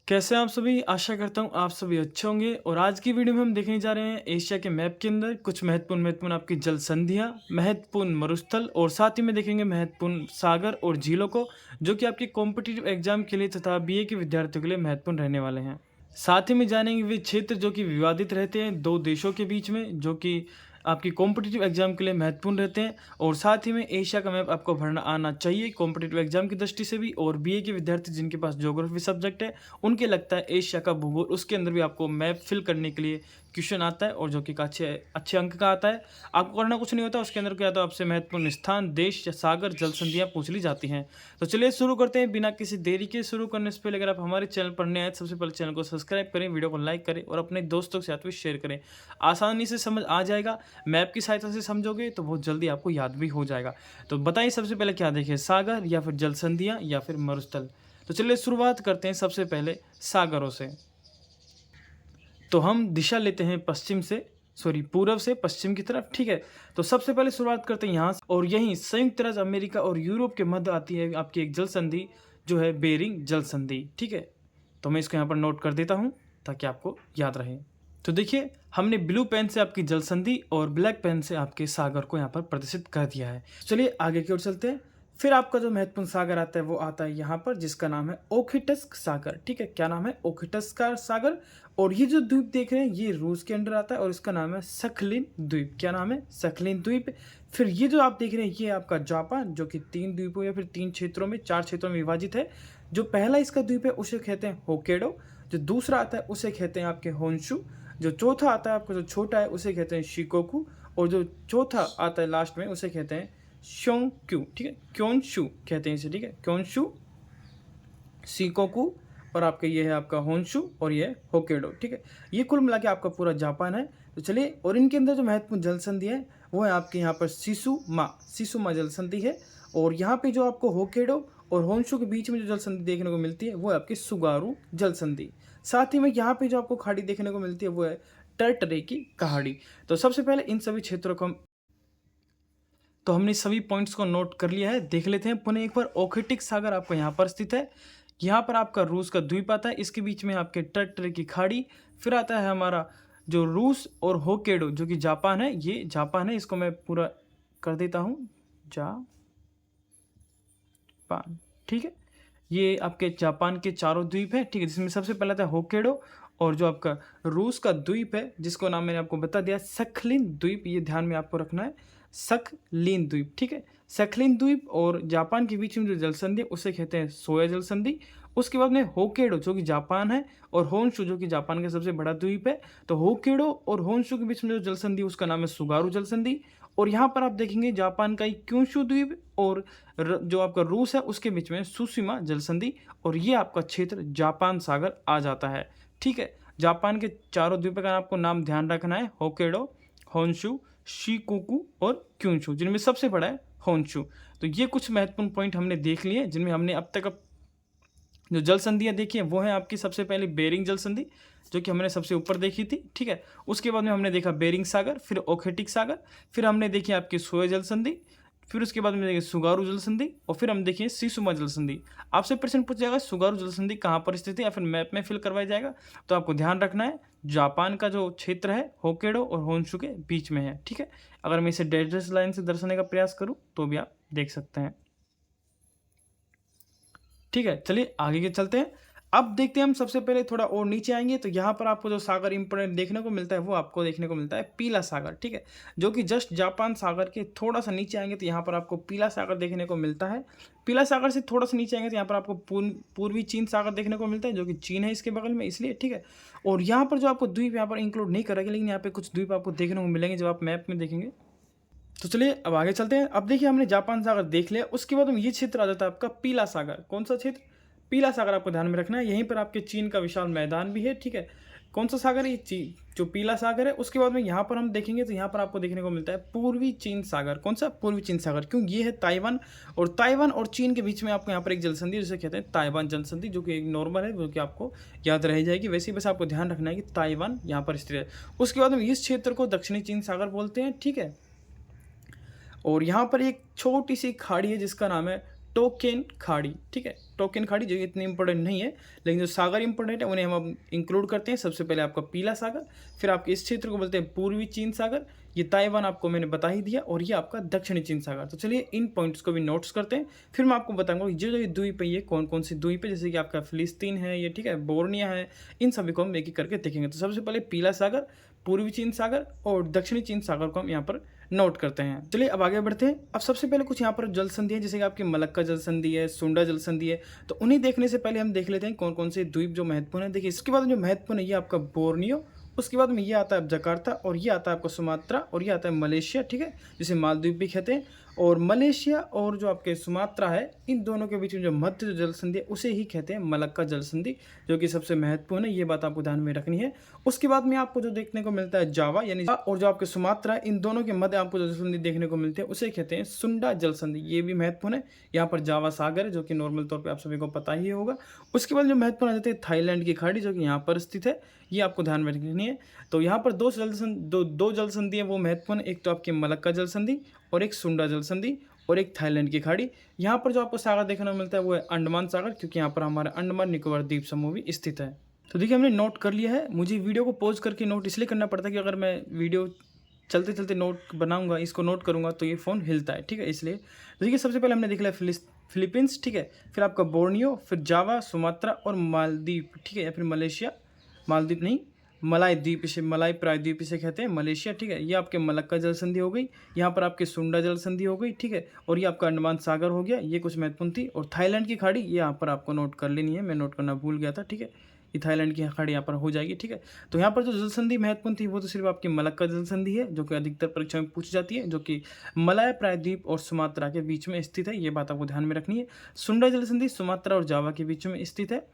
कैसे हैं आप सभी? आशा करता हूँ आप सभी अच्छे होंगे और आज की वीडियो में हम देखने जा रहे हैं एशिया के मैप के अंदर कुछ महत्वपूर्ण आपकी जल संधियाँ, महत्वपूर्ण मरुस्थल और साथ ही में देखेंगे महत्वपूर्ण सागर और झीलों को, जो कि आपके कॉम्पिटिटिव एग्जाम के लिए तथा बीए के विद्यार्थियों के लिए महत्वपूर्ण रहने वाले हैं। साथ ही में जानेंगे वे क्षेत्र जो कि विवादित रहते हैं दो देशों के बीच में, जो कि आपकी कॉम्पिटिटिव एग्जाम के लिए महत्वपूर्ण रहते हैं। और साथ ही में एशिया का मैप आपको भरना आना चाहिए कॉम्पिटिटिव एग्जाम की दृष्टि से भी, और बीए के विद्यार्थी जिनके पास ज्योग्राफी सब्जेक्ट है उनके लगता है एशिया का भूगोल, उसके अंदर भी आपको मैप फिल करने के लिए क्वेश्चन आता है और जो कि अच्छे अच्छे अंक का आता है। आपको करना कुछ नहीं होता, उसके अंदर क्या तो आपसे महत्वपूर्ण स्थान, देश या सागर, जल संधियाँ पूछ ली जाती हैं। तो चलिए शुरू करते हैं बिना किसी देरी के। शुरू करने से पहले अगर आप हमारे चैनल पर नए आए तो सबसे पहले चैनल को सब्सक्राइब करें, वीडियो को लाइक करें और अपने दोस्तों के साथ भी शेयर करें। आसानी से समझ आ जाएगा, मैप की सहायता से समझोगे तो बहुत जल्दी आपको याद भी हो जाएगा। तो बताइए सबसे पहले क्या देखें, सागर या फिर जल संधियाँ या फिर मरुस्थल? तो चलिए शुरुआत करते हैं सबसे पहले सागरों से। तो हम दिशा लेते हैं पश्चिम से, सॉरी पूर्व से पश्चिम की तरफ, ठीक है। तो सबसे पहले शुरुआत करते हैं यहाँ से, और यहीं संयुक्त राज्य अमेरिका और यूरोप के मध्य आती है आपकी एक जल संधि, जो है बेरिंग जल संधि, ठीक है। तो मैं इसको यहाँ पर नोट कर देता हूँ ताकि आपको याद रहे। तो देखिए हमने ब्लू पेन से आपकी जल संधि और ब्लैक पेन से आपके सागर को यहाँ पर प्रदर्शित कर दिया है। चलिए आगे की ओर चलते हैं। फिर आपका जो महत्वपूर्ण सागर आता है वो आता है यहाँ पर, जिसका नाम है ओखिटस्क सागर, ठीक है। क्या नाम है? ओखिटस्क सागर। और ये जो द्वीप देख रहे हैं ये रूस के अंडर आता है और इसका नाम है सखलिन द्वीप। क्या नाम है? सखलिन द्वीप। फिर ये जो आप देख रहे हैं ये आपका जापान, जो कि 3 द्वीपों या फिर 3 क्षेत्रों में 4 क्षेत्रों में विभाजित है। जो पहला इसका द्वीप है उसे कहते हैं होकेडो, जो दूसरा आता है उसे कहते हैं आपके होन्शु, जो चौथा आता है आपका जो छोटा है उसे कहते हैं शिकोकू, और जो चौथा आता है लास्ट में उसे कहते हैं शोंक्यू, ठीक है। क्योंशु कहते हैं इसे, ठीक है। क्योंशु, शिकोकू, और आपके ये है आपका होन्शु और ये होकेडो, ठीक है। ये कुल मिला के आपका पूरा जापान है। तो चलिए, और इनके अंदर जो महत्वपूर्ण जल संधि है वो है आपके यहाँ पर सिसुमा जल संधि है। और यहाँ पे जो आपको होकेडो और होन्शु के बीच में जो जल संधि देखने को मिलती है वो है आपकी सुगारू जल संधि। साथ ही में यहाँ पे जो आपको खाड़ी देखने को मिलती है वो है टर्टरे की खाड़ी। तो सबसे पहले इन सभी क्षेत्रों को हमने सभी पॉइंट्स को नोट कर लिया है। देख लेते हैं पुनः एक बार। ओखिटिक सागर आपका यहाँ पर स्थित है। यहाँ पर आपका रूस का द्वीप आता है, इसके बीच में आपके टर्टरे की खाड़ी। फिर आता है हमारा जो रूस और होकेडो जो कि जापान है, ये जापान है। इसको मैं पूरा कर देता हूँ, जापान, ठीक है। ये आपके जापान के चारों द्वीप है, ठीक है, जिसमें सबसे पहला था होकेडो, और जो आपका रूस का द्वीप है जिसको नाम मैंने आपको बता दिया सखलिन द्वीप, ये ध्यान में आपको रखना है, सखलिन द्वीप, ठीक है। सखलिन द्वीप और जापान के बीच में जो जल संधि है उसे कहते हैं सोया जल संधि। उसके बाद में होकेडो जो कि जापान है और होन्शु जो कि जापान का सबसे बड़ा द्वीप है। तो होकेडो और होन्शु के बीच में जो जल संधि उसका नाम है सुगारू जल संधि। और यहाँ पर आप देखेंगे जापान का ही क्यूशु द्वीप और जो आपका रूस है उसके बीच में सुशिमा जल संधि, और ये आपका क्षेत्र जापान सागर आ जाता है, ठीक है। जापान के चारों द्वीपों का आपको नाम ध्यान रखना है, होकेडो, होन्शु, शिकोकू और क्यूशु, जिनमें सबसे बड़ा है होन्शु। तो ये कुछ महत्वपूर्ण पॉइंट हमने देख लिए जिनमें हमने अब तक जो जल संधियाँ देखी है वो है आपकी सबसे पहले बेरिंग जल संधि, जो कि हमने सबसे ऊपर देखी थी, ठीक है। उसके बाद में हमने देखा बेरिंग सागर, फिर ओखेटिक सागर, फिर हमने देखी आपकी सोया जल संधि, फिर उसके बाद में देखिए सुगारू जल संधि, और फिर हम देखिए सिसुमा जल संधि। आपसे प्रश्न पूछा जाएगा सुगारू जल संधि कहाँ पर स्थित है या फिर मैप में फिल करवाया जाएगा, तो आपको ध्यान रखना है जापान का जो क्षेत्र है होकेडो और होन्शु के बीच में है, ठीक है। अगर मैं इसे डैश लाइन से दर्शाने का प्रयास करूँ तो भी आप देख सकते हैं, ठीक है। चलिए आगे के चलते हैं। अब देखते हैं हम सबसे पहले थोड़ा और नीचे आएंगे तो यहाँ पर आपको जो सागर इंपोर्टेंट देखने को मिलता है वो आपको देखने को मिलता है पीला सागर, ठीक है, जो कि जस्ट जापान सागर के थोड़ा सा नीचे आएंगे तो यहाँ पर आपको पीला सागर देखने को मिलता है। पीला सागर से थोड़ा सा नीचे आएंगे तो यहाँ पर आपको पूर्वी चीन सागर देखने को मिलता है, जो कि चीन है इसके बगल में, इसलिए, ठीक है। और यहाँ पर जो आपको द्वीप यहाँ पर इंक्लूड नहीं करेंगे, लेकिन यहाँ पे कुछ द्वीप आपको देखने को मिलेंगे जब आप मैप में देखेंगे। तो चलिए अब आगे चलते हैं। अब देखिए हमने जापान सागर देख लिया, उसके बाद में ये क्षेत्र आ जाता है आपका पीला सागर। कौन सा क्षेत्र? पीला सागर आपको ध्यान में रखना है। यहीं पर आपके चीन का विशाल मैदान भी है, ठीक है। कौन सा सागर है? ये जो पीला सागर है। उसके बाद में यहाँ पर हम देखेंगे तो यहाँ पर आपको देखने को मिलता है पूर्वी चीन सागर। कौन सा? पूर्वी चीन सागर। क्यों? ये है ताइवान, और ताइवान और चीन के बीच में आपको यहाँ पर एक जल संधि जिसे कहते हैं ताइवान जल संधि, जो कि एक नॉर्मल है, जो कि आपको याद रह जाएगी। वैसे ही बस आपको ध्यान रखना है कि ताइवान यहाँ पर स्थित है। उसके बाद में इस क्षेत्र को दक्षिणी चीन सागर बोलते हैं, ठीक है। और यहाँ पर एक छोटी सी खाड़ी है जिसका नाम है टोकेन खाड़ी, ठीक है। टोकेन खाड़ी जो इतनी इंपॉर्टेंट नहीं है, लेकिन जो सागर इंपॉर्टेंट है उन्हें हम इंक्लूड करते हैं। सबसे पहले आपका पीला सागर, फिर आपके इस क्षेत्र को बोलते हैं पूर्वी चीन सागर, ये ताइवान आपको मैंने बता ही दिया, और ये आपका दक्षिणी चीन सागर। तो चलिए इन पॉइंट्स को भी नोट्स करते हैं, फिर मैं आपको बताऊंगा कि जो ये द्वीप है ये कौन कौन सी द्वीप है, जैसे कि आपका फिलिस्तीन है ये, ठीक है, बोर्निया है, इन सभी को हम एक एक करके देखेंगे। तो सबसे पहले पीला सागर, पूर्वी चीन सागर और दक्षिणी चीन सागर को हम यहाँ पर नोट करते हैं। चलिए अब आगे बढ़ते हैं। अब सबसे पहले कुछ यहाँ पर जल संधि है, जैसे कि आपकी मलक्का जल संधि है, सुंडा जल संधि है। तो उन्हें देखने से पहले हम देख लेते हैं कौन कौन से द्वीप जो महत्वपूर्ण है। देखिए इसके बाद जो महत्वपूर्ण है ये आपका बोर्नियो, उसके बाद में ये आता है जकार्ता, और ये आता है आपका सुमात्रा, और ये आता है मलेशिया, ठीक है, जिसे मालदीव भी कहते हैं। और मलेशिया और जो आपके सुमात्रा है, इन दोनों के बीच में जो मध्य जल संधि है उसे ही कहते हैं मलक्का जल संधि, जो कि सबसे महत्वपूर्ण है। ये बात आपको ध्यान में रखनी है। उसके बाद में आपको जो देखने को मिलता है जावा यानी और जो आपके सुमात्रा है, इन दोनों के मध्य आपको जो जल संधि देखने को मिलती है उसे कहते हैं सुंडा जल संधि, ये भी महत्वपूर्ण है। यहाँ पर जावा सागर है जो कि नॉर्मल तौर पर आप सभी को पता ही होगा। उसके बाद जो महत्वपूर्ण आ जाते हैं थाईलैंड की खाड़ी, जो कि यहाँ पर स्थित है, ये आपको ध्यान में रखनी है। तो यहाँ पर दो जल संधि है वो महत्वपूर्ण, एक तो आपकी मलक्का जल संधि और एक सुंडा जल संधि और एक थाईलैंड की खाड़ी। यहाँ पर जो आपको सागर देखने को मिलता है वो है अंडमान सागर, क्योंकि यहाँ पर हमारा अंडमान निकोबार द्वीप समूह भी स्थित है। तो देखिए हमने नोट कर लिया है। मुझे वीडियो को पॉज करके नोट इसलिए करना पड़ता है कि अगर मैं वीडियो चलते चलते नोट बनाऊंगा, इसको नोट करूंगा तो ये फ़ोन हिलता है, ठीक है, इसलिए। तो देखिए सबसे पहले हमने देख लिया फिलीपींस, ठीक है, फिर आपका बोर्नियो, फिर जावा, सुमात्रा और मालदीव, ठीक है, या फिर मलेशिया, मालदीव नहीं, मलाई द्वीप, इसे मलाई प्रायद्वीप इसे कहते हैं, मलेशिया, ठीक है। ये आपके मलक्का जल संधि हो गई, यहाँ पर आपके सुंडा जल संधि हो गई, ठीक है, और ये आपका अंडमान सागर हो गया, ये कुछ महत्वपूर्ण थी। और थाईलैंड की खाड़ी ये यहाँ पर आपको नोट कर लेनी है, मैं नोट करना भूल गया था, ठीक है, ये थाईलैंड की खाड़ी यहाँ पर हो जाएगी, ठीक है। तो यहाँ पर जो जल संधि महत्वपूर्ण थी वो तो सिर्फ आपकी मलक्का जल संधि है, जो कि अधिकतर परीक्षा में पूछी जाती है, जो कि मलाय प्रायद्वीप और सुमात्रा के बीच में स्थित है, ये बात आपको ध्यान में रखनी है। सुंडा जल संधि सुमात्रा और जावा के बीच में स्थित है,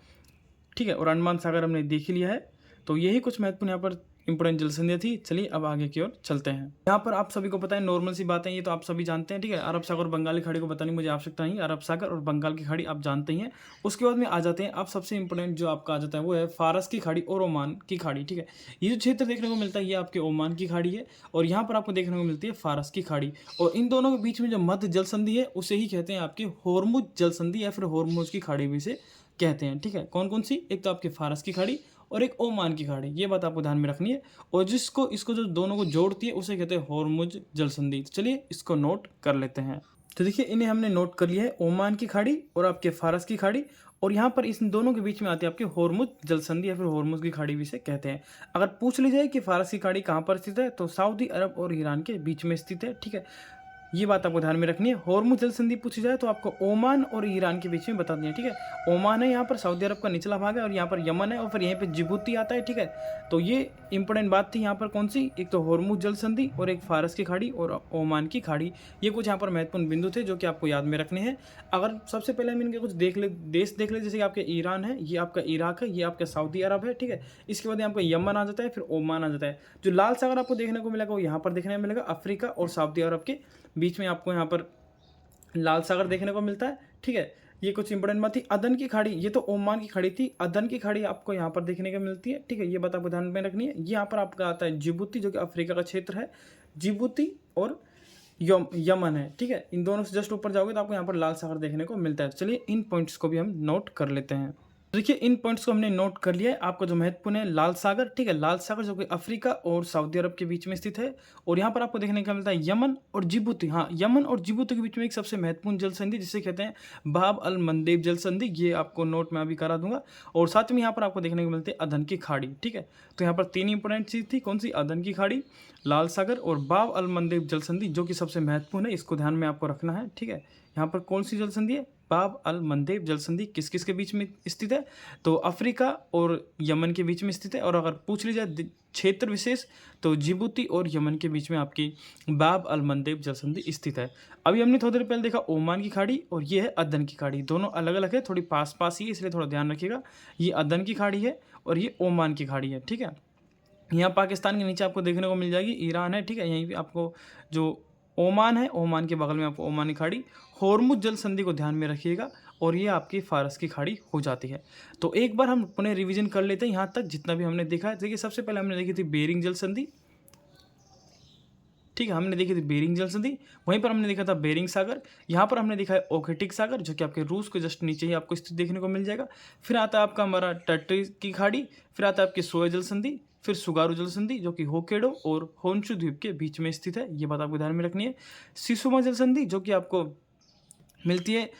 ठीक है, और अंडमान सागर हमने देख लिया है। तो यही कुछ महत्वपूर्ण यहाँ पर इंपोर्टेंट जल संधियाँ थी। चलिए अब आगे की ओर चलते हैं। यहाँ पर आप सभी को पता है, नॉर्मल सी बातें, ये तो आप सभी जानते हैं, ठीक है। अरब सागर और बंगाल की खाड़ी को बताने की मुझे आवश्यकता नहीं, अरब सागर और बंगाल की खाड़ी आप जानते ही हैं। उसके बाद में आ जाते हैं आप सबसे इंपॉर्टेंट जो आपका आ जाता है वो है फारस की खाड़ी और ओमान की खाड़ी, ठीक है। ये जो क्षेत्र देखने को मिलता है ये आपके ओमान की खाड़ी है, और यहाँ पर आपको देखने को मिलती है फारस की खाड़ी, और इन दोनों के बीच में जो मध्य जल संधि है उसे ही कहते हैं आपकी होर्मुज जल संधि या फिर होर्मुज की खाड़ी भी से कहते हैं, ठीक है। कौन कौन सी, एक तो आपके फारस की खाड़ी और एक ओमान की खाड़ी, ये बात आपको ध्यान में रखनी है। और जिसको इसको जो दोनों को जोड़ती है उसे कहते हैं होर्मुज जल संधि। तो चलिए इसको नोट कर लेते हैं। तो देखिए इन्हें हमने नोट कर लिया है, ओमान की खाड़ी और आपके फारस की खाड़ी, और यहाँ पर इन दोनों के बीच में आती है आपकी होर्मुज जल संधि या फिर होर्मुज की खाड़ी भी से कहते हैं। अगर पूछ ली जाए कि फारस की खाड़ी कहाँ पर स्थित है, तो सऊदी अरब और ईरान के बीच में स्थित है, ठीक है, ये बात आपको ध्यान में रखनी है। होर्मुज जल संधि पूछी जाए तो आपको ओमान और ईरान के बीच में बता दिया, ठीक है। ओमान है यहाँ पर सऊदी अरब का निचला भाग है, और यहाँ पर यमन है, और फिर यहीं पे जिबूती आता है, ठीक है। तो ये इंपॉर्टेंट बात थी यहाँ पर कौन सी, एक तो होर्मुज जल संधि और एक फारस की खाड़ी और ओमान की खाड़ी, ये कुछ यहाँ पर महत्वपूर्ण बिंदु थे जो कि आपको याद में रखने हैं। अगर सबसे पहले हम इनके कुछ देश देख ले, जैसे कि आपके ईरान है, ये आपका इराक है, ये आपका सऊदी अरब है, ठीक है। इसके बाद यहाँ पर यमन आ जाता है, फिर ओमान आ जाता है। जो लाल सागर आपको देखने को मिलेगा वो यहाँ पर देखने को मिलेगा, अफ्रीका और सऊदी अरब के बीच में आपको यहाँ पर लाल सागर देखने को मिलता है, ठीक है। ये कुछ इंपॉर्टेंट बात थी। अदन की खाड़ी, ये तो ओमान की खाड़ी थी, अदन की खाड़ी आपको यहाँ पर देखने को मिलती है, ठीक है, ये बात आपको ध्यान में रखनी है। यहाँ पर आपका आता है जिबूती, जो कि अफ्रीका का क्षेत्र है, जिबूती और यमन है, ठीक है। इन दोनों से जस्ट ऊपर जाओगे तो आपको यहाँ पर लाल सागर देखने को मिलता है। चलिए इन पॉइंट्स को भी हम नोट कर लेते हैं। देखिए इन पॉइंट्स को हमने नोट कर लिया है। आपका जो महत्वपूर्ण है लाल सागर, ठीक है, लाल सागर जो कि अफ्रीका और सऊदी अरब के बीच में स्थित है, और यहाँ पर आपको देखने को मिलता है यमन और जिबूती। हाँ, यमन और जिबूती के बीच में एक सबसे महत्वपूर्ण जल संधि जिसे कहते हैं बाब अल मंदेब जल संधि, ये आपको नोट में अभी करा दूंगा। और साथ में यहाँ पर आपको देखने को मिलती है अदन की खाड़ी, ठीक है। तो यहाँ पर तीन इंपॉर्टेंट चीज़ थी, कौन सी, अदन की खाड़ी, लाल सागर और बाब अल मंदेब जल संधि, जो कि सबसे महत्वपूर्ण है, इसको ध्यान में आपको रखना है, ठीक है। यहाँ पर कौन सी जल संधि है, बाब अल मंदेब जल संधि, किस किस के बीच में स्थित है, तो अफ्रीका और यमन के बीच में स्थित है। और अगर पूछ ली जाए क्षेत्र विशेष तो जिबूती और यमन के बीच में आपकी बाब अल मंदेब जल संधि स्थित है। अभी हमने थोड़ी देर पहले देखा ओमान की खाड़ी और ये है अदन की खाड़ी, दोनों अलग अलग है, थोड़ी पास पास ही है, इसलिए थोड़ा ध्यान रखिएगा। ये अदन की खाड़ी है और ये ओमान की खाड़ी है, ठीक है। यहाँ पाकिस्तान के नीचे आपको देखने को मिल जाएगी ईरान है, ठीक है। यहीं पे आपको जो ओमान है, ओमान के बगल में आपको ओमानी खाड़ी, होर्मुज जल संधि को ध्यान में रखिएगा, और ये आपकी फारस की खाड़ी हो जाती है। तो एक बार हम पुनः रिवीजन कर लेते हैं यहाँ तक जितना भी हमने देखा है। देखिए सबसे पहले हमने देखी थी बेरिंग जल संधि, ठीक है, हमने देखी थी बेरिंग जल संधि, वहीं पर हमने देखा था बेरिंग सागर, यहाँ पर हमने देखा है ओखेटिक सागर जो कि आपके रूस के जस्ट नीचे ही आपको स्थित देखने को मिल जाएगा। फिर आता है आपका हमारा टट्री की खाड़ी, फिर आता है आपकी सोया जल संधि, फिर सुगारू जल संधि जो कि होक्काइडो और होन्शु द्वीप के बीच में स्थित है, ये बात आपको ध्यान में रखनी है। शिसुमा जल संधि जो कि आपको मिलती है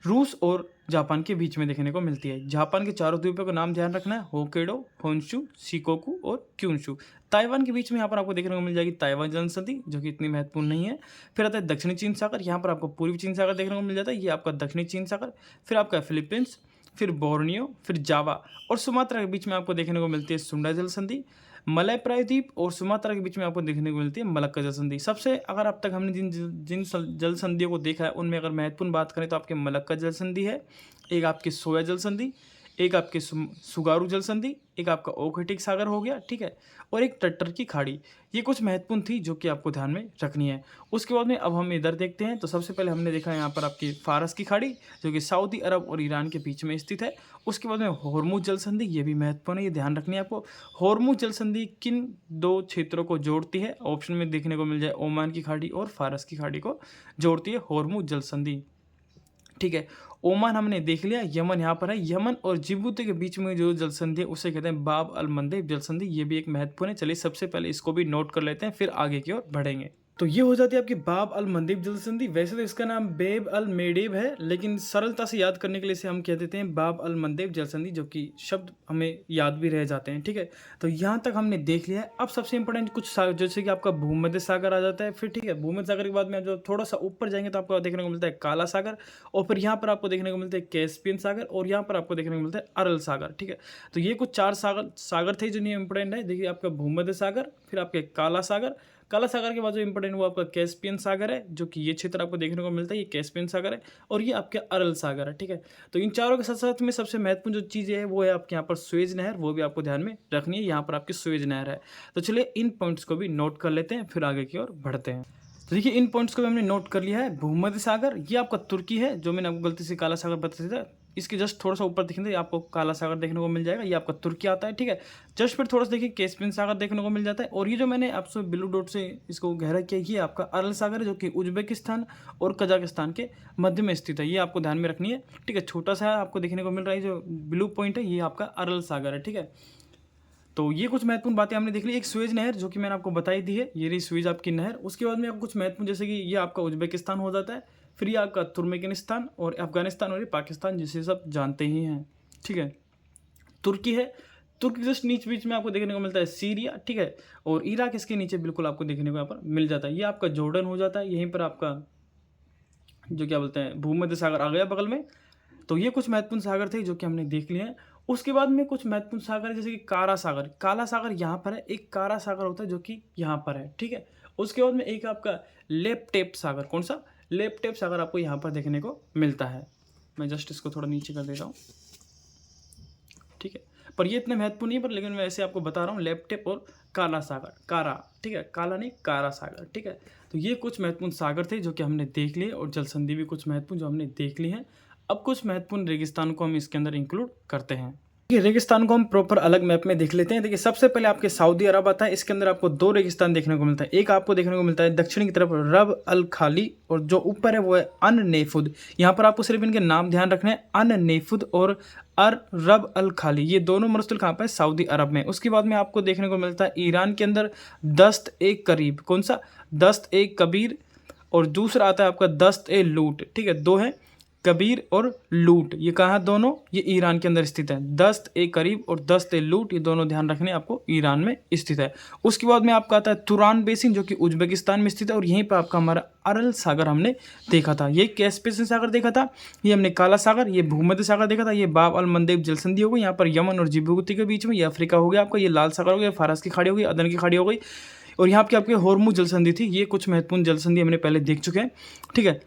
रूस और जापान के बीच में देखने को मिलती है। जापान के चारों द्वीपों का नाम ध्यान रखना है, होक्काइडो, होन्शु, शिकोकू और क्यूनशु। ताइवान के बीच में यहाँ पर आपको देखने को मिल जाएगी ताइवान जल संधि जो कि इतनी महत्वपूर्ण नहीं है। फिर आता है दक्षिणी चीन सागर, यहाँ पर आपको पूर्वी चीन सागर देखने को मिल जाता है, ये आपका दक्षिणी चीन सागर। फिर आपका फिलीपींस, फिर बोर्नियो, फिर जावा और सुमात्रा के बीच में आपको देखने को मिलती है सुंडा जल संधि। मलय प्रायद्वीप और सुमात्रा के बीच में आपको देखने को मिलती है मलक्का जल संधि। सबसे अगर अब तक हमने जिन जिन जल संधियों को देखा है उनमें अगर महत्वपूर्ण बात करें तो आपके मलक्का जल संधि है, एक आपकी सोया जल संधि, एक आपके सुगारू जल संधि, एक आपका ओखेटिक सागर हो गया, ठीक है, और एक टट्टर की खाड़ी। ये कुछ महत्वपूर्ण थी जो कि आपको ध्यान में रखनी है। उसके बाद में अब हम इधर देखते हैं, तो सबसे पहले हमने देखा यहाँ पर आपकी फारस की खाड़ी जो कि सऊदी अरब और ईरान के बीच में स्थित है। उसके बाद में होर्मुज जल संधि, ये भी महत्वपूर्ण है, ये ध्यान रखनी है आपको। होर्मुज जल संधि किन दो क्षेत्रों को जोड़ती है? ऑप्शन में देखने को मिल जाए ओमान की खाड़ी और फारस की खाड़ी को जोड़ती है होर्मुज जल संधि, ठीक है। ओमान हमने देख लिया, यमन यहाँ पर है, यमन और जिबूती के बीच में जो जल संधि है उसे कहते हैं बाब अल मंदेब जल संधि, ये भी एक महत्वपूर्ण है। चलिए सबसे पहले इसको भी नोट कर लेते हैं, फिर आगे की ओर बढ़ेंगे। तो ये हो जाती है आपकी बाब अल मंदेब जल संधि। वैसे तो इसका नाम बेब अल मेडेब है, लेकिन सरलता से याद करने के लिए इसे हम कह देते हैं बाब अल मंदेब जल संधि, जो कि शब्द हमें याद भी रह जाते हैं, ठीक है। तो यहाँ तक हमने देख लिया है। अब सबसे इंपॉर्टेंट कुछ जैसे कि आपका भूमध्य सागर आ जाता है, फिर ठीक है, भूमध्य सागर के बाद में जो थोड़ा सा ऊपर जाएंगे तो आपको देखने को मिलता है काला सागर, और फिर यहाँ पर आपको देखने को मिलता है कैस्पियन सागर, और यहाँ पर आपको देखने को मिलता है अरल सागर, ठीक है। तो ये कुछ 4 सागर थे जो नहीं इंपॉर्टेंट है। देखिए आपका भूमध्य सागर, फिर आपके काला सागर, काला सागर के बाद जो इंपॉर्टेंट वो आपका कैस्पियन सागर है, जो कि ये क्षेत्र आपको देखने को मिलता है, ये कैस्पियन सागर है, और ये आपके अरल सागर है, ठीक है। तो इन चारों के साथ साथ में सबसे महत्वपूर्ण जो चीज़ है वो है आपके यहाँ पर सुएज नहर, वो भी आपको ध्यान में रखनी है, यहाँ पर आपकी सुएज नहर है। तो चलिए इन पॉइंट्स को भी नोट कर लेते हैं, फिर आगे की ओर बढ़ते हैं। तो देखिए इन पॉइंट्स को भी हमने नोट कर लिया है। भूमध्य सागर ये आपका तुर्की है, जो मैंने आपको गलती से काला सागर बताया था, इसके जस्ट थोड़ा सा ऊपर देखेंगे आपको काला सागर देखने को मिल जाएगा, ये आपका तुर्की आता है, ठीक है। जस्ट फिर थोड़ा सा देखिए कैस्पियन सागर देखने को मिल जाता है, और ये जो मैंने आपसे ब्लू डॉट से इसको गहरा किया ये आपका अरल सागर है, जो कि उज्बेकिस्तान और कजाकिस्तान के मध्य में स्थित है, ये आपको ध्यान में रखनी है, ठीक है। छोटा सा आपको देखने को मिल रहा है जो ब्लू पॉइंट है, ये आपका अरल सागर है, ठीक है। तो ये कुछ महत्वपूर्ण बातें हमने देख ली। एक सुएज नहर जो कि मैंने आपको बताई दी है, ये रही सुएज आपकी नहर। उसके बाद में आपको कुछ महत्वपूर्ण जैसे कि ये आपका उज्बेकिस्तान हो जाता है, फिर ये आपका तुर्कमेनिस्तान और अफगानिस्तान और ये पाकिस्तान, जिसे सब जानते ही हैं, ठीक है। तुर्की है, तुर्की जस्ट नीचे बीच में आपको देखने को मिलता है सीरिया, ठीक है, और इराक इसके नीचे बिल्कुल आपको देखने को यहाँ पर मिल जाता है। ये आपका जॉर्डन हो जाता है, यहीं पर आपका जो क्या बोलते हैं भूमध्य सागर आ गया बगल में। तो ये कुछ महत्वपूर्ण सागर थे जो कि हमने देख लिए हैं। उसके बाद में कुछ महत्वपूर्ण सागर है जैसे कि काला सागर, काला सागर यहाँ पर है, एक काला सागर होता है जो कि यहाँ पर है, ठीक है। उसके बाद में एक आपका लेपटेप सागर, कौन सा? लेपटेप सागर आपको यहाँ पर देखने को मिलता है। मैं जस्ट इसको थोड़ा नीचे कर देता हूँ, ठीक है, पर ये इतने महत्वपूर्ण नहीं है, पर लेकिन मैं ऐसे आपको बता रहा हूँ लेपटेप और काला सागर, कारा, ठीक है, काला नहीं कारा सागर, ठीक है। तो ये कुछ महत्वपूर्ण सागर थे जो कि हमने देख लिए, और जल संधि भी कुछ महत्वपूर्ण जो हमने देख ली हैं। अब कुछ महत्वपूर्ण रेगिस्तान को हम इसके अंदर इंक्लूड करते हैं। देखिए रेगिस्तान को हम प्रॉपर अलग मैप में देख लेते हैं। देखिए सबसे पहले आपके सऊदी अरब आता है, इसके अंदर आपको 2 रेगिस्तान देखने को मिलता है। एक आपको देखने को मिलता है दक्षिण की तरफ रब अल खाली, और जो ऊपर है वो है अन नेफुद। यहाँ पर आपको सिर्फ इनके नाम ध्यान रखना है, अन नेफुद और रब अल खाली, ये दोनों मरुस्थल कहाँ पर है? सऊदी अरब में। उसके बाद में आपको देखने को मिलता है ईरान के अंदर दस्त ए करीब, कौन सा? दस्त ए कबीर, और दूसरा आता है आपका दस्त ए लूट, ठीक है, 2 है, कबीर और लूट, ये कहाँ दोनों? ये ईरान के अंदर स्थित है। दस्त ए करीब और दस्त ए लूट, ये दोनों ध्यान रखने आपको ईरान में स्थित है। उसके बाद में आपका आता है तुरान बेसिन जो कि उज्बेकिस्तान में स्थित है, और यहीं पर आपका हमारा अरल सागर हमने देखा था। ये कैस्पियन सागर देखा था, ये हमने काला सागर, ये भूमध्य सागर देखा था, ये बाब अल मंदेब जल संधि हो गई, यहाँ पर यमन और जिबूती के बीच में, ये अफ्रीका हो गया आपका, ये लाल सागर हो गया, फारस की खाड़ी हो गई, अदन की खाड़ी हो गई, और यहाँ पे आपके होर्मुज जल संधि थी। ये कुछ महत्वपूर्ण जल संधि हमने पहले देख चुके हैं, ठीक है।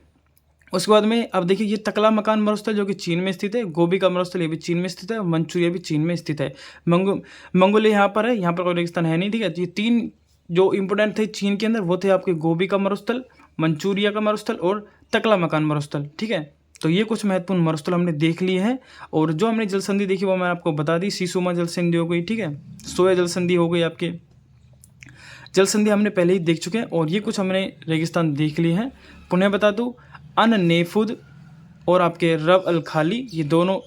उसके बाद में अब देखिए ये तकला मकान मरुस्थल जो कि चीन में स्थित है, गोबी का मरुस्थल ये भी चीन में स्थित है, मंचूरिया भी चीन में स्थित है, मंगोलिया यहाँ पर है, यहाँ पर कोई रेगिस्तान है नहीं, ठीक है। ये 3 जो इंपोर्टेंट थे चीन के अंदर वो थे आपके गोबी का मरुस्थल, मंचूरिया का मरुस्थल और तकला मकान मरुस्थल, ठीक है। तो ये कुछ महत्वपूर्ण मरुस्थल हमने देख लिए हैं, और जो हमने जल संधि देखी वो मैं आपको बता दी। शिसुमा जल संधि हो गई, ठीक है, सोया जल संधि हो गई आपके, जल संधि हमने पहले ही देख चुके हैं और ये कुछ हमने रेगिस्तान देख लिए हैं। पुनः बता दूँ, अन नेफुद और आपके रब अल खाली ये दोनों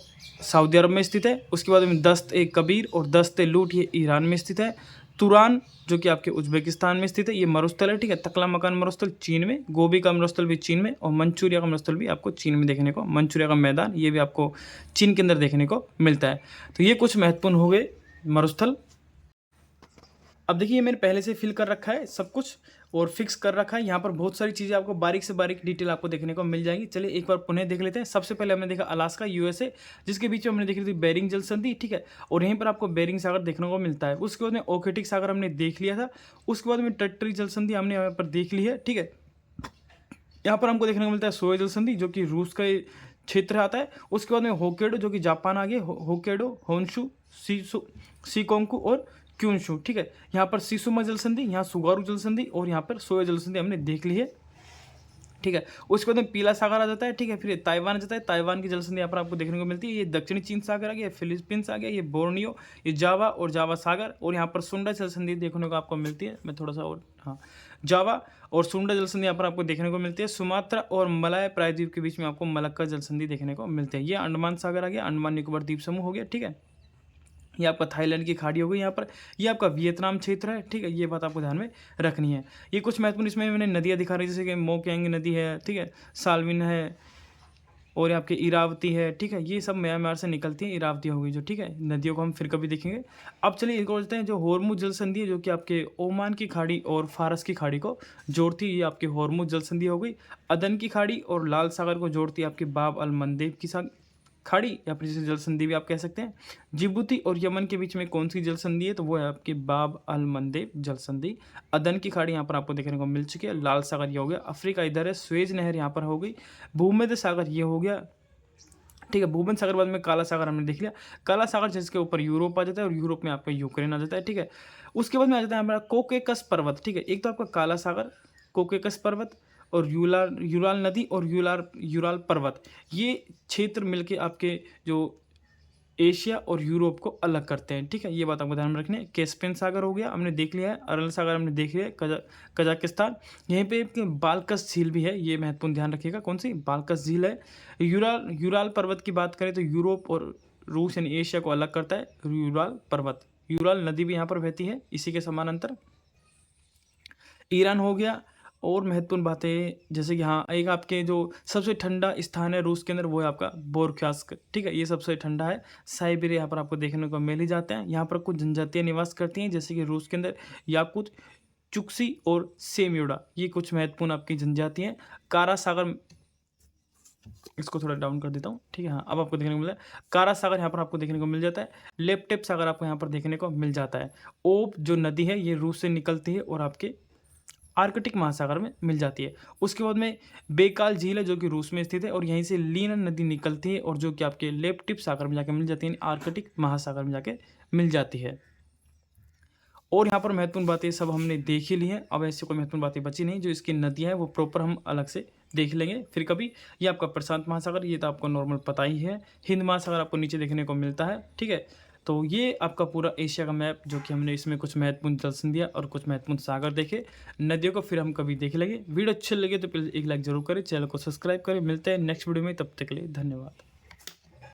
सऊदी अरब में स्थित है। उसके बाद में दस्त ए कबीर और दस्त ए लूट ये ईरान में स्थित है। तुरान जो कि आपके उज्बेकिस्तान में स्थित है, ये मरुस्थल है, ठीक है। तकला मकान मरुस्थल चीन में, गोबी का मरुस्थल भी चीन में और मंचूरिया का मरुस्थल भी आपको चीन में देखने को, मंचूरिया का मैदान ये भी आपको चीन के अंदर देखने को मिलता है। तो ये कुछ महत्वपूर्ण हो गए मरुस्थल। अब देखिए मैंने पहले से फिल कर रखा है सब कुछ और फिक्स कर रखा है। यहाँ पर बहुत सारी चीज़ें आपको बारीक से बारीक डिटेल आपको देखने को मिल जाएंगी। चलिए एक बार पुनः देख लेते हैं। सबसे पहले हमने देखा अलास्का यूएसए, जिसके बीच में हमने देखी थी बेरिंग जल संधि, ठीक है। और यहीं पर आपको बेरिंग सागर देखने को मिलता है। उसके बाद में ओकेटिक सागर हमने देख लिया था। उसके बाद में टट्टरी जल संधि हमने यहाँ पर देख ली है, ठीक है। यहाँ पर हमको देखने को मिलता है सोए जल संधि जो कि रूस का क्षेत्र आता है। उसके बाद में होकेडो जो कि जापान आ गया, होकेडो, होन्शु, सीकोंकू और क्यूनशु, ठीक है। यहाँ पर सिसुमा जल संधि, यहाँ सुगारू जल संधि और यहाँ पर सोए जल संधि हमने देख ली है, ठीक है। उसके बाद में पीला सागर आ जाता है, ठीक है। फिर ताइवान आ जाता है, ताइवान की जल संधि यहाँ पर आपको देखने को मिलती है। ये दक्षिणी चीन सागर आ गया, फिलीपींस आ गया, ये बोर्नियो, ये जावा और जावा सागर और यहाँ पर सुंडा जल संधि देखने को आपको मिलती है। मैं थोड़ा सा और हाँ, जावा और सुंडा जल संधि यहाँ पर आपको देखने को मिलती है। सुमात्रा और मलाय प्रायद्वीप के बीच में आपको मलक्का जल संधि देखने को मिलती है। ये अंडमान सागर आ गया, अंडमान निकोबार द्वीप समूह हो गया, ठीक है। ये आपका थाईलैंड की खाड़ी हो गई यहाँ पर। ये आपका वियतनाम क्षेत्र है, ठीक है। ये बात आपको ध्यान में रखनी है। ये कुछ महत्वपूर्ण इसमें मैंने नदियाँ दिखा रही जैसे कि मोक्यांग नदी है, ठीक है, सालविन है और आपके इरावती है, ठीक है। ये सब म्यांमार से निकलती है, इरावती हो गई जो, ठीक है। नदियों को हम फिर कभी देखेंगे। अब चलिए एक और चलते हैं जो होर्मुज जल संधि है जो कि आपके ओमान की खाड़ी और फारस की खाड़ी को जोड़ती है, ये आपकी होर्मुज जल संधि हो गई। अदन की खाड़ी और लाल सागर को जोड़ती है आपकी बाब अल मंदेब की खाड़ी या फिर जिसे जल संधि भी आप कह सकते हैं। जिबूती और यमन के बीच में कौन सी जल संधि है, तो वो है आपकी बाब अल मंदेब जल संधि। अदन की खाड़ी यहाँ पर आपको देखने को मिल चुकी है। लाल सागर ये हो गया, अफ्रीका इधर है, स्वेज नहर यहाँ पर हो गई, भूमध्य सागर ये हो गया, ठीक है। भूमध्य सागर बाद में काला सागर हमने देख लिया। काला सागर जिसके ऊपर यूरोप आ जाता है और यूरोप में आपका यूक्रेन आ जाता है, ठीक है। उसके बाद में आ जाता है हमारा कोकेकस पर्वत, ठीक है। एक तो आपका काला सागर, कोकेकस पर्वत और यूराल नदी और यूराल पर्वत, ये क्षेत्र मिलके आपके जो एशिया और यूरोप को अलग करते हैं, ठीक है। ये बात आपको ध्यान में रखनी है। कैस्पियन सागर हो गया हमने देख लिया है, अरल सागर हमने देख लिया है, कजाकिस्तान। यहीं पे बालकस झील भी है, ये महत्वपूर्ण ध्यान रखिएगा, कौन सी बालकस झील है। यूराल पर्वत की बात करें तो यूरोप और रूस यानी एशिया को अलग करता है यूराल पर्वत। यूराल नदी भी यहाँ पर बहती है इसी के समानांतर। ईरान हो गया। और महत्वपूर्ण बातें जैसे कि हाँ, एक आपके जो सबसे ठंडा स्थान है रूस के अंदर वो है आपका बोरख्यास्क, ठीक है। ये सबसे ठंडा है। साइबेरिया यहाँ पर आपको देखने को मिल ही जाते हैं। यहाँ पर कुछ जनजातियाँ निवास करती हैं जैसे कि रूस के अंदर याकुत, चुक्सी और सेम्योडा, ये कुछ महत्वपूर्ण आपकी जनजाति हैं। कारा सागर, इसको थोड़ा डाउन कर देता हूँ, ठीक है। हाँ, अब आपको देखने को मिला कारा सागर यहाँ पर आपको देखने को मिल जाता है। लेप्टेप सागर आपको यहाँ पर देखने को मिल जाता है। ओब जो नदी है ये रूस से निकलती है और आपके आर्कटिक महासागर में मिल जाती है। उसके बाद में बेकाल झील है जो कि रूस में स्थित है और यहीं से लीना नदी निकलती है और जो कि आपके लेप्टिप सागर में जाके मिल जाती है, आर्कटिक महासागर में जाके मिल जाती है। और यहाँ पर महत्वपूर्ण बातें सब हमने देख ही ली हैं। अब ऐसी कोई महत्वपूर्ण बातें बची नहीं। जो इसकी नदियाँ हैं वो प्रॉपर हम अलग से देख लेंगे फिर कभी। ये आपका प्रशांत महासागर, ये तो आपको नॉर्मल पता ही है। हिंद महासागर आपको नीचे देखने को मिलता है, ठीक है। तो ये आपका पूरा एशिया का मैप जो कि हमने इसमें कुछ महत्वपूर्ण जल संधियाँ और कुछ महत्वपूर्ण सागर देखे, नदियों को फिर हम कभी देख लेंगे। वीडियो अच्छे लगे तो प्लीज़ एक लाइक जरूर करें, चैनल को सब्सक्राइब करें। मिलते हैं नेक्स्ट वीडियो में, तब तक के लिए धन्यवाद।